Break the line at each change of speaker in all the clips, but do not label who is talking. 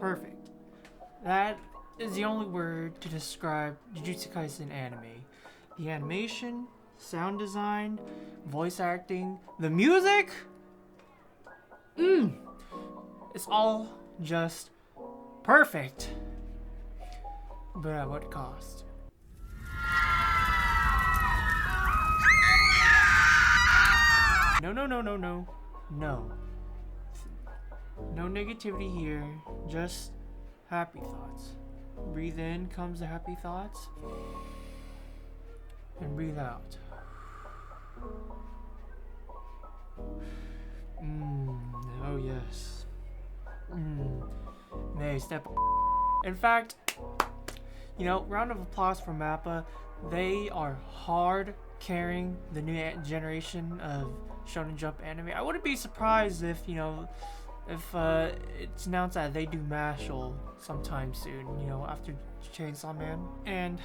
perfect. That is the only word to describe Jujutsu Kaisen anime. The animation, sound design, voice acting, the music, it's all just perfect. But at what cost? No. No. No negativity here, just happy thoughts. Breathe in comes the happy thoughts, and breathe out. Oh yes. Nay, step. In fact, round of applause for Mappa. They are hard carrying the new generation of Shonen Jump anime. I wouldn't be surprised if it's announced that they do Mashal sometime soon, after Chainsaw Man. And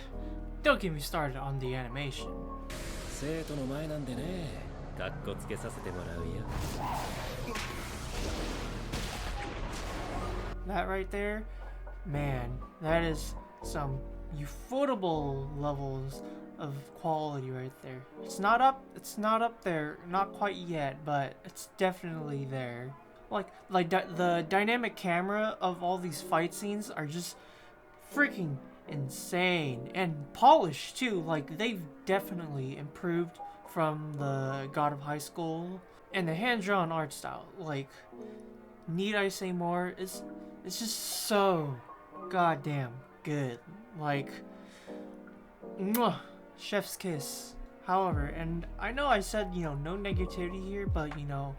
don't get me started on the animation. That right there, man, that is some ufotable levels of quality right there. It's not up there, not quite yet, but it's definitely there. The dynamic camera of all these fight scenes are just freaking insane and polished too. Like, they've definitely improved from the God of High School, and the hand-drawn art style. Like, need I say more? It's just so goddamn good. Like, mwah, chef's kiss. However, and I know I said, no negativity here, but, I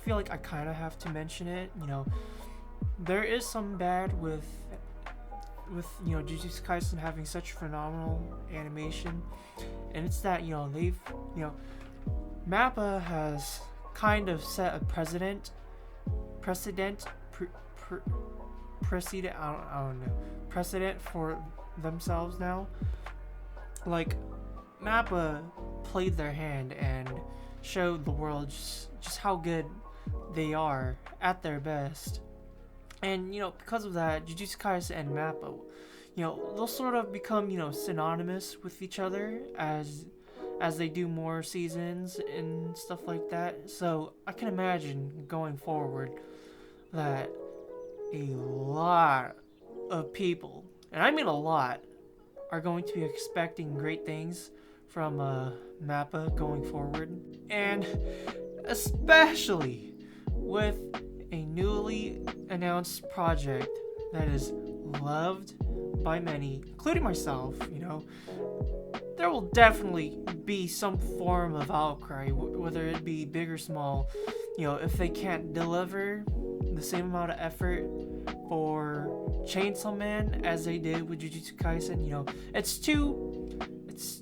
feel like I kind of have to mention it. There is some bad with Jujutsu Kaisen having such phenomenal animation, and it's that, Mappa has kind of set a precedent, precedent for themselves now. Like, Mappa played their hand and showed the world just how good they are at their best. And because of that, Jujutsu Kaisen and Mappa, they'll sort of become synonymous with each other as they do more seasons and stuff like that. So I can imagine going forward that a lot of people, and I mean a lot, are going to be expecting great things from Mappa going forward, and especially with a newly announced project that is loved by many, including myself. There will definitely be some form of outcry, whether it be big or small. If they can't deliver the same amount of effort for Chainsaw Man as they did with Jujutsu Kaisen. It's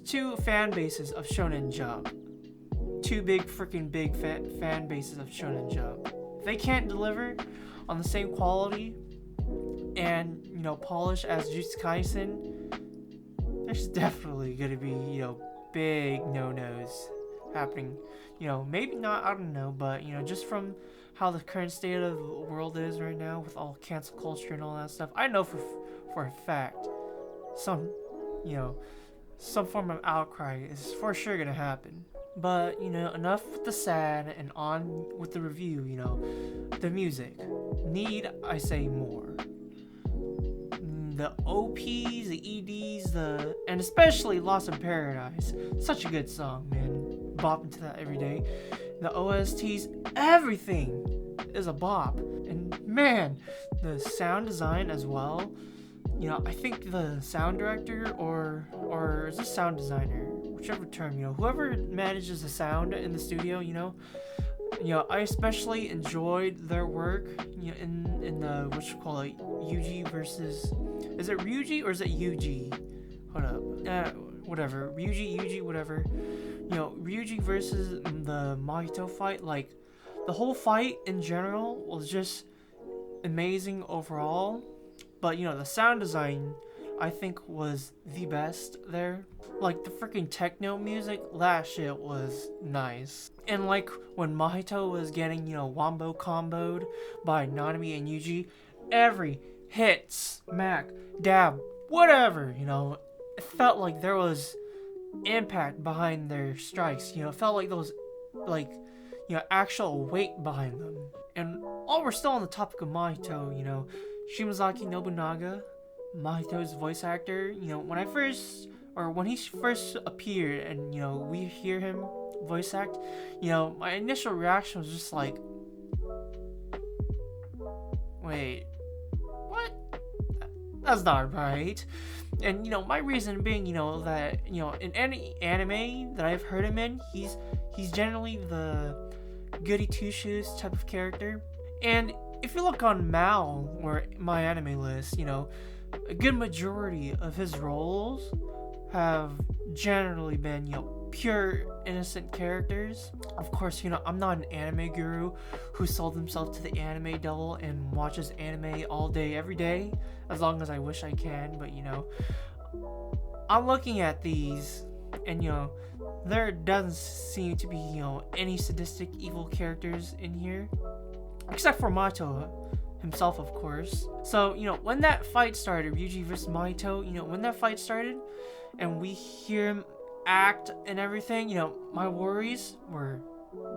two fan bases of Shonen Jump. Two big fan bases of Shonen Jump. If they can't deliver on the same quality and polish as Jujutsu Kaisen, there's definitely gonna be big no-nos happening. Maybe not, I don't know, but just from how the current state of the world is right now with all cancel culture and all that stuff, I know for a fact some form of outcry is for sure gonna happen. But enough with the sad, and on with the review. The music, need I say more? The OPs, the EDs, and especially Lost in Paradise, such a good song, man. Bop into that every day. The OSTs, everything is a bop. And man, the sound design as well. I think the sound director or is this sound designer, whichever term, whoever manages the sound in the studio, I especially enjoyed their work, in the Yuji versus, is it Ryuji or is it Yuji? Hold up, whatever, Yuji, whatever. Ryuji versus the Maito fight, like, the whole fight in general was just amazing overall. But the sound design, I think, was the best there. Like, the freaking techno music, that shit was nice. And like when Mahito was getting, wombo comboed by Nanami and Yuji, every hit, smack, dab, whatever, you know. It felt like there was impact behind their strikes, you know. It felt like there was, like, you know, actual weight behind them. And while we're still on the topic of Mahito, you know, Shimazaki Nobunaga, Mahito's voice actor, you know, when he first appeared and, you know, we hear him voice act, you know, my initial reaction was just like, wait, what? That's not right. And, you know, my reason being, you know, that, you know, in any anime that I've heard him in, he's generally the goody two-shoes type of character. And if you look on Mal, or my anime list, you know, a good majority of his roles have generally been, you know, pure innocent characters. Of course, you know, I'm not an anime guru who sold himself to the anime devil and watches anime all day, every day, as long as I wish I can. But, you know, I'm looking at these, and, you know, there doesn't seem to be, you know, any sadistic evil characters in here, except for Maito himself, of course. So, you know, when that fight started, Ryuji versus Maito, you know, when that fight started and we hear him act and everything, you know, my worries were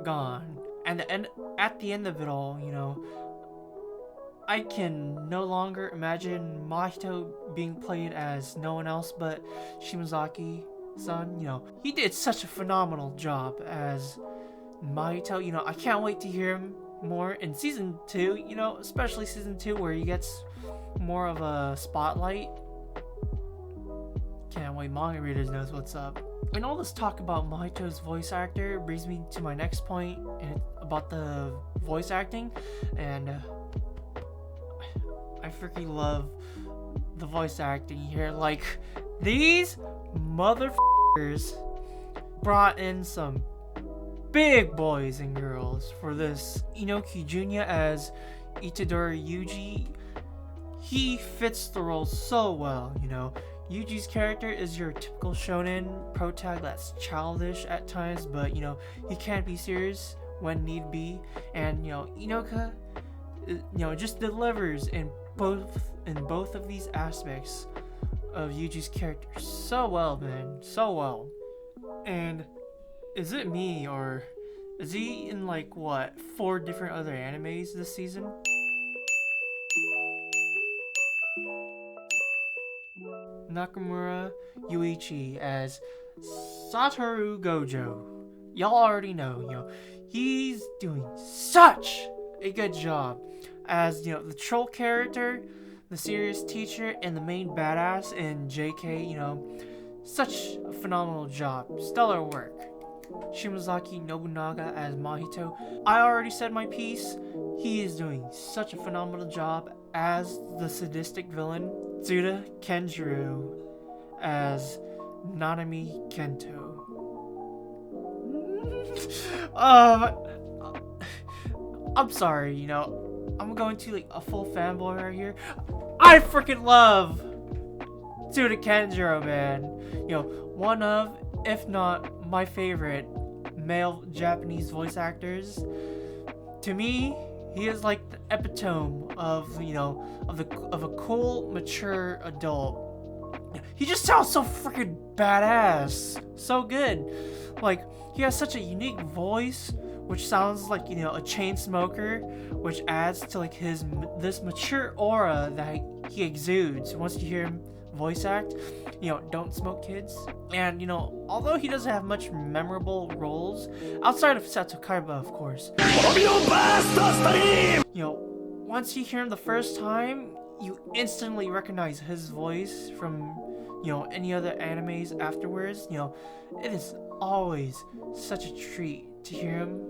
gone. And at the end of it all, you know, I can no longer imagine Mahito being played as no one else but Shimazaki-san. You know, he did such a phenomenal job as Mahito. You know, I can't wait to hear him more in season 2, you know, especially season 2 where he gets more of a spotlight. Can't wait, manga readers knows what's up. And all this talk about Mahito's voice actor brings me to my next point about the voice acting, and I freaking love the voice acting here. Like, these motherfuckers brought in some big boys and girls for this. Inoki Junya as Itadore Yuji, he fits the role so well, you know. Yuji's character is your typical shonen protag that's childish at times, but, you know, he can't be serious when need be. And, you know, Inoka, you know, just delivers in both of these aspects of Yuji's character so well, man, so well. And is it me, or is he in, like, what, 4 different other animes this season? Nakamura Yuichi as Satoru Gojo. Y'all already know, you know, he's doing such a good job as, you know, the troll character, the serious teacher, and the main badass in JK. You know, such a phenomenal job. Stellar work. Shimazaki Nobunaga as Mahito. I already said my piece. He is doing such a phenomenal job as the sadistic villain. Tuna Kenjiro as Nanami Kento. I'm sorry, you know, I'm going to, like, a full fanboy right here. I freaking love Tuna Kenjiro, man. You know, one of, if not my favorite male Japanese voice actors. To me, he is like the epitome of, you know, of a cool, mature adult. He just sounds so freaking badass, so good. Like, he has such a unique voice, which sounds like, you know, a chain smoker, which adds to, like, this mature aura that he exudes once you hear him voice act. You know, don't smoke, kids. And, you know, although he doesn't have much memorable roles outside of Satokaiba, of course, you know, once you hear him the first time, you instantly recognize his voice from, you know, any other animes afterwards. You know, it is always such a treat to hear him.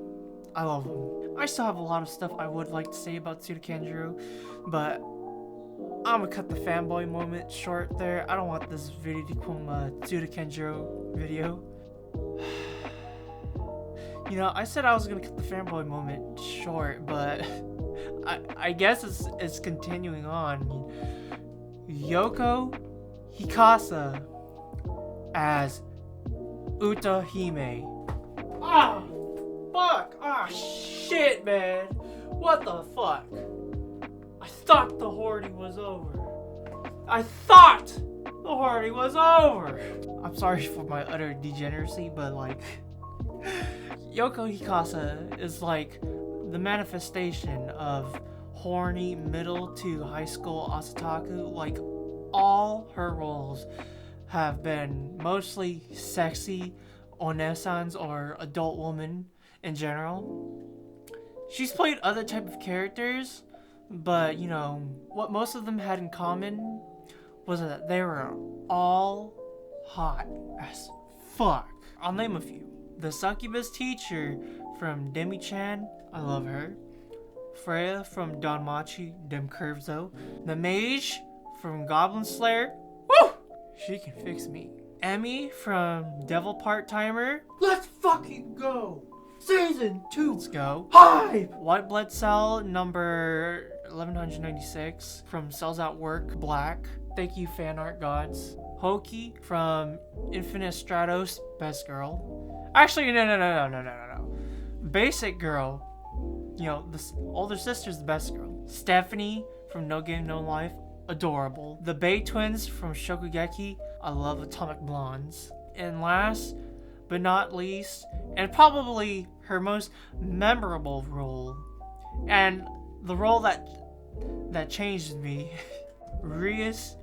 I love him. I still have a lot of stuff I would like to say about Tuna Kenjiro, but I'm gonna cut the fanboy moment short there. I don't want this video to become a Tuna Kenjiro video. You know, I said I was gonna cut the fanboy moment short, but I guess it's continuing on. Yoko Hikasa as Utohime. Ah, fuck! Ah, shit, man! What the fuck? I thought the hoarding was over. I thought the hoarding was over. I'm sorry for my utter degeneracy, but like, Yoko Hikasa is like the manifestation of horny middle to high school Asataku. Like, all her roles have been mostly sexy onesans or adult women in general. She's played other type of characters, but you know what most of them had in common was that they were all hot as fuck. I'll name a few. The succubus teacher from Demi-chan, I love her. Freya from Danmachi Dem Curvezo. The mage from Goblin Slayer, woo! She can fix me. Emmy from Devil Part-Timer. Let's fucking go! Season 2! Let's go. Hype! White Blood Cell number 1196 from Cells at Work Black. Thank you, fan art gods. Hoki from Infinite Stratos, best girl. Actually, no. Basic girl. You know, the older sister's the best girl. Stephanie from No Game No Life, adorable. The Bay twins from Shokugeki, I love Atomic Blondes. And last but not least, and probably her most memorable role, and the role that changed me, Rias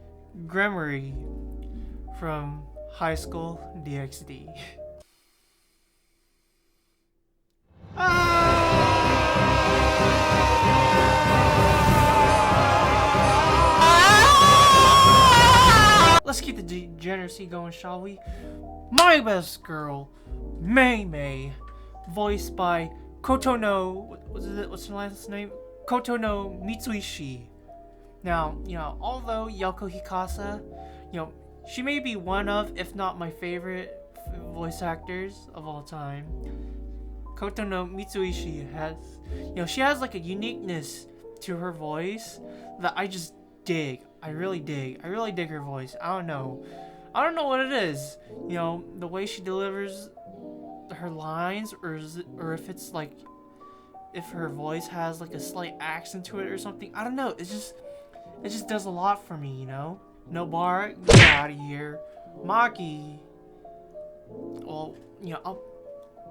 Gremory from High School DxD. Let's keep the degeneracy going, shall we? My best girl, Maymay, voiced by Kotono. What's her last name? Kotono Mitsuishi. Now, you know, although Yoko Hikasa, you know, she may be one of, if not my favorite voice actors of all time, Kotono Mitsuishi has, you know, she has like a uniqueness to her voice that I just dig. I really dig her voice. I don't know what it is. You know, the way she delivers her lines, or if it's like, if her voice has like a slight accent to it or something. I don't know. It just does a lot for me, you know? Nobara, get out of here. Maki, well, you know, I'll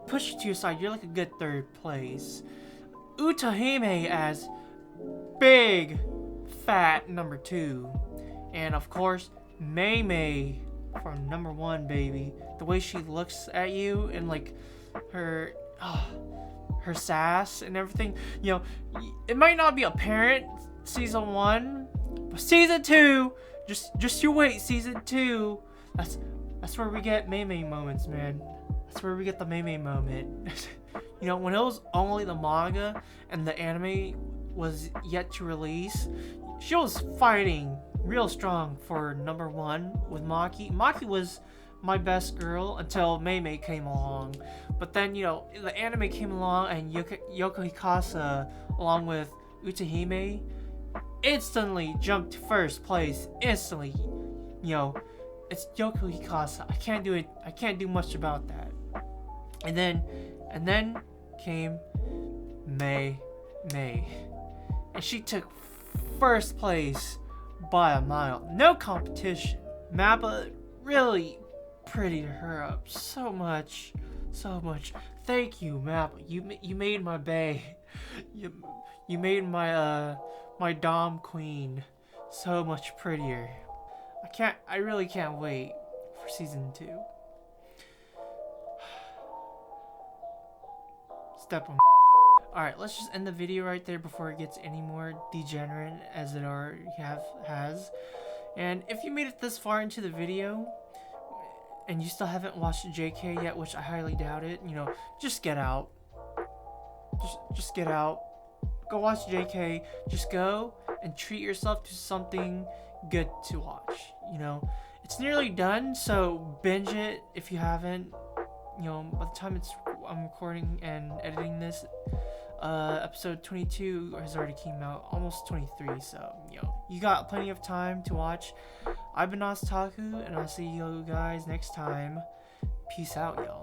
push you to your side. You're like a good third place. Utohime as big fat number 2, and of course Maymay for number 1, baby. The way she looks at you and like her sass and everything, you know, it might not be apparent season 1, but season 2, just you wait. Season 2, that's where we get Maymay moments, man. That's where we get the Maymay moment. You know, when it was only the manga and the anime was yet to release, she was fighting real strong for number 1 with Maki. Maki was my best girl until Maymay came along. But then, you know, the anime came along and Yoko Hikasa, along with Utohime, instantly jumped to first place. Instantly. You know, it's Yoko Hikasa. I can't do much about that. And then came Maymay. And she took first place by a mile. No competition. Mapa really prettied her up so much. Thank you, Mapa. You made my bae. You made my dom queen so much prettier. I really can't wait for season 2. Step on. Alright, let's just end the video right there before it gets any more degenerate as it already has. And if you made it this far into the video and you still haven't watched JK yet, which I highly doubt it, you know, just get out. Just get out. Go watch JK. Just go and treat yourself to something good to watch. You know, it's nearly done, so binge it if you haven't. You know, by the time I'm recording and editing this, episode 22 has already came out, almost 23, so, you know, you got plenty of time to watch. I've been Asataku, and I'll see you guys next time. Peace out, y'all.